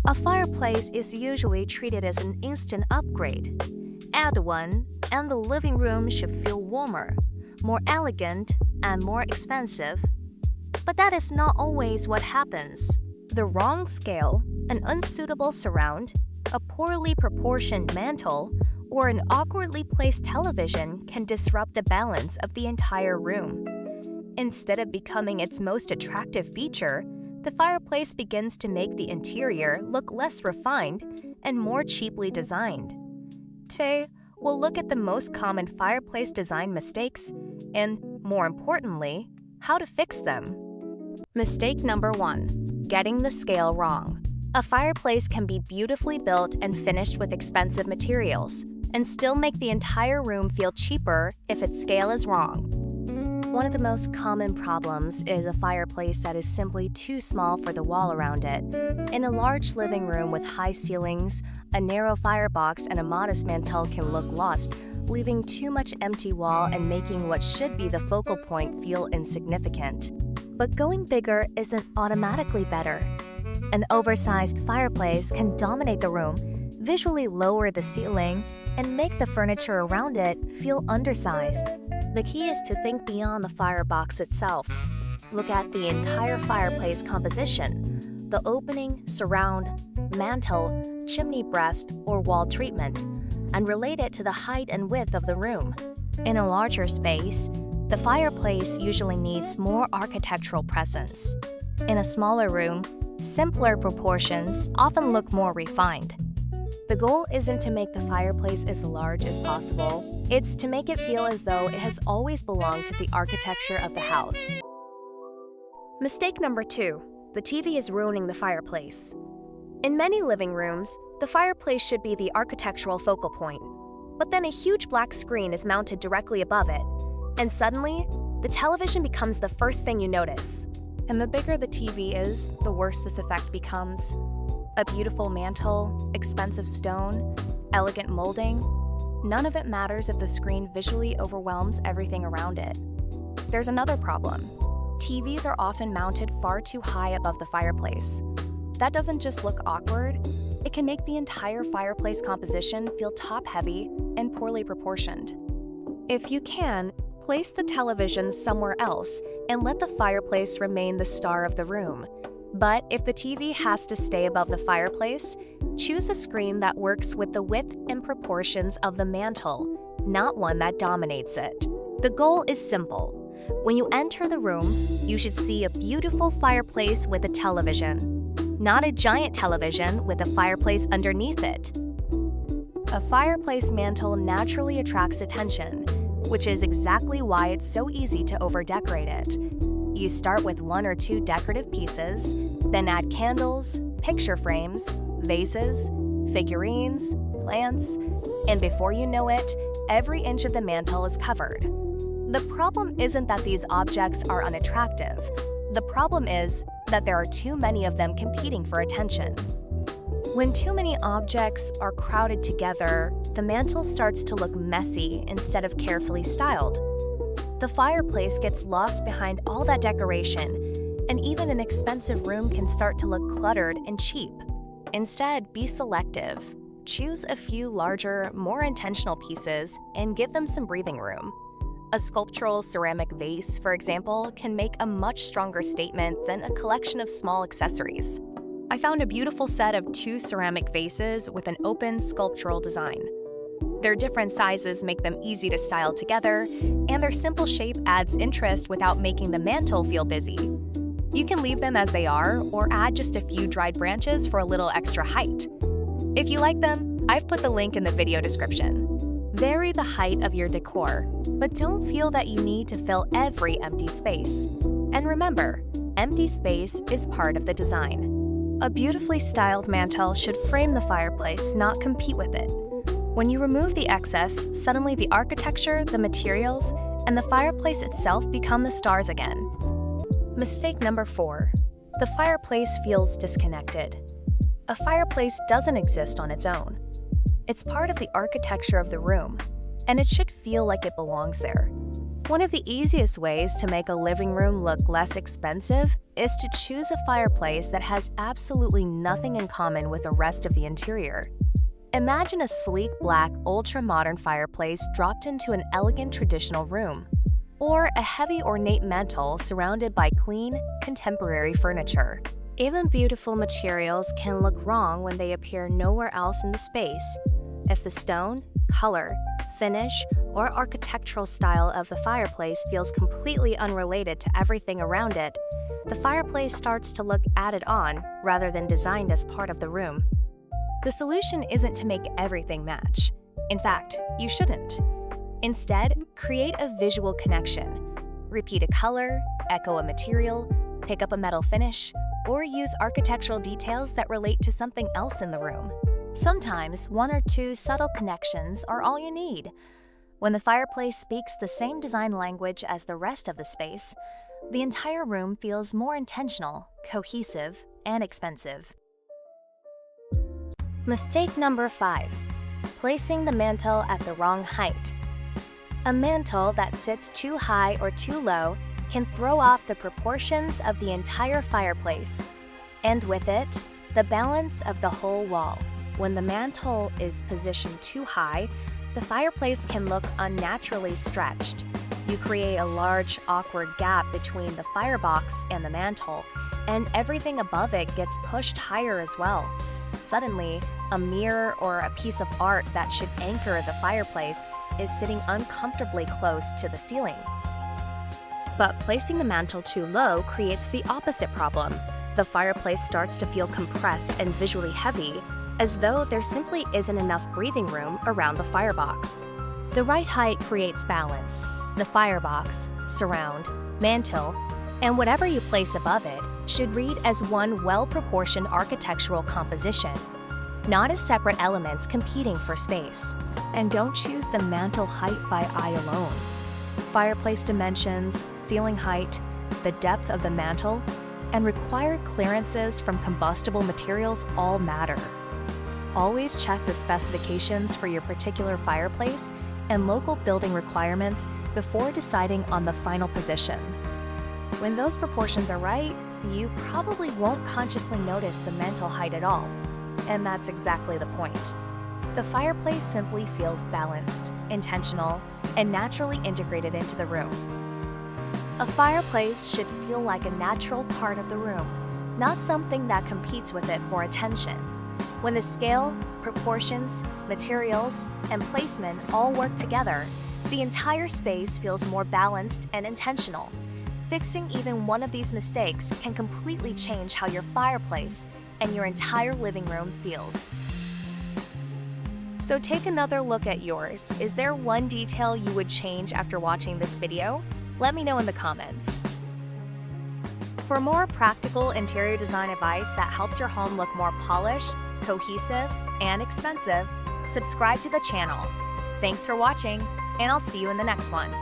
A fireplace is usually treated as an instant upgrade. Add one, and the living room should feel warmer, more elegant, and more expensive. But that is not always what happens. The wrong scale, an unsuitable surround, a poorly proportioned mantel, or an awkwardly placed television can disrupt the balance of the entire room. Instead of becoming its most attractive feature, the fireplace begins to make the interior look less refined and more cheaply designed. Today, we'll look at the most common fireplace design mistakes and, more importantly, how to fix them. Mistake number 1. Getting the scale wrong. A fireplace can be beautifully built and finished with expensive materials, and still make the entire room feel cheaper if its scale is wrong. One of the most common problems is a fireplace that is simply too small for the wall around it. In a large living room with high ceilings, a narrow firebox and a modest mantel can look lost, leaving too much empty wall and making what should be the focal point feel insignificant. But going bigger isn't automatically better. An oversized fireplace can dominate the room, visually lower the ceiling, and make the furniture around it feel undersized. The key is to think beyond the firebox itself. Look at the entire fireplace composition, the opening, surround, mantel, chimney breast, or wall treatment, and relate it to the height and width of the room. In a larger space, the fireplace usually needs more architectural presence. In a smaller room, simpler proportions often look more refined. The goal isn't to make the fireplace as large as possible, it's to make it feel as though it has always belonged to the architecture of the house. Mistake number 2. The TV is ruining the fireplace. In many living rooms, the fireplace should be the architectural focal point, but then a huge black screen is mounted directly above it, and suddenly, the television becomes the first thing you notice. And the bigger the TV is, the worse this effect becomes. A beautiful mantel, expensive stone, elegant molding, none of it matters if the screen visually overwhelms everything around it. There's another problem. TVs are often mounted far too high above the fireplace. That doesn't just look awkward, it can make the entire fireplace composition feel top-heavy and poorly proportioned. If you can, place the television somewhere else and let the fireplace remain the star of the room. But if the TV has to stay above the fireplace, choose a screen that works with the width and proportions of the mantel, not one that dominates it. The goal is simple. When you enter the room, you should see a beautiful fireplace with a television, not a giant television with a fireplace underneath it. A fireplace mantel naturally attracts attention, which is exactly why it's so easy to over-decorate it. You start with 1 or 2 decorative pieces, then add candles, picture frames, vases, figurines, plants, and before you know it, every inch of the mantel is covered. The problem isn't that these objects are unattractive. The problem is that there are too many of them competing for attention. When too many objects are crowded together, the mantel starts to look messy instead of carefully styled. The fireplace gets lost behind all that decoration, and even an expensive room can start to look cluttered and cheap. Instead, be selective. Choose a few larger, more intentional pieces and give them some breathing room. A sculptural ceramic vase, for example, can make a much stronger statement than a collection of small accessories. I found a beautiful set of 2 ceramic vases with an open sculptural design. Their different sizes make them easy to style together, and their simple shape adds interest without making the mantel feel busy. You can leave them as they are, or add just a few dried branches for a little extra height. If you like them, I've put the link in the video description. Vary the height of your decor, but don't feel that you need to fill every empty space. And remember, empty space is part of the design. A beautifully styled mantel should frame the fireplace, not compete with it. When you remove the excess, suddenly the architecture, the materials, and the fireplace itself become the stars again. Mistake number 4. The fireplace feels disconnected. A fireplace doesn't exist on its own. It's part of the architecture of the room, and it should feel like it belongs there. One of the easiest ways to make a living room look less expensive is to choose a fireplace that has absolutely nothing in common with the rest of the interior. Imagine a sleek black ultra-modern fireplace dropped into an elegant traditional room, or a heavy ornate mantel surrounded by clean, contemporary furniture. Even beautiful materials can look wrong when they appear nowhere else in the space. If the stone, color, finish, or architectural style of the fireplace feels completely unrelated to everything around it, the fireplace starts to look added on rather than designed as part of the room. The solution isn't to make everything match. In fact, you shouldn't. Instead, create a visual connection. Repeat a color, echo a material, pick up a metal finish, or use architectural details that relate to something else in the room. Sometimes one or two subtle connections are all you need. When the fireplace speaks the same design language as the rest of the space, the entire room feels more intentional, cohesive, and expensive. Mistake number 5. Placing the mantel at the wrong height. A mantel that sits too high or too low can throw off the proportions of the entire fireplace, and with it, the balance of the whole wall. When the mantel is positioned too high, the fireplace can look unnaturally stretched. You create a large, awkward gap between the firebox and the mantel, and everything above it gets pushed higher as well. Suddenly, a mirror or a piece of art that should anchor the fireplace is sitting uncomfortably close to the ceiling. But placing the mantel too low creates the opposite problem. The fireplace starts to feel compressed and visually heavy, as though there simply isn't enough breathing room around the firebox. The right height creates balance. The firebox, surround, mantel, and whatever you place above it should read as one well-proportioned architectural composition, not as separate elements competing for space. And don't choose the mantel height by eye alone. Fireplace dimensions, ceiling height, the depth of the mantel, and required clearances from combustible materials all matter. Always check the specifications for your particular fireplace and local building requirements before deciding on the final position. When those proportions are right, you probably won't consciously notice the mantel height at all. And that's exactly the point. The fireplace simply feels balanced, intentional, and naturally integrated into the room. A fireplace should feel like a natural part of the room, not something that competes with it for attention. When the scale, proportions, materials, and placement all work together, the entire space feels more balanced and intentional. Fixing even one of these mistakes can completely change how your fireplace and your entire living room feels. So take another look at yours. Is there one detail you would change after watching this video? Let me know in the comments. For more practical interior design advice that helps your home look more polished, cohesive, and expensive, subscribe to the channel. Thanks for watching, and I'll see you in the next one.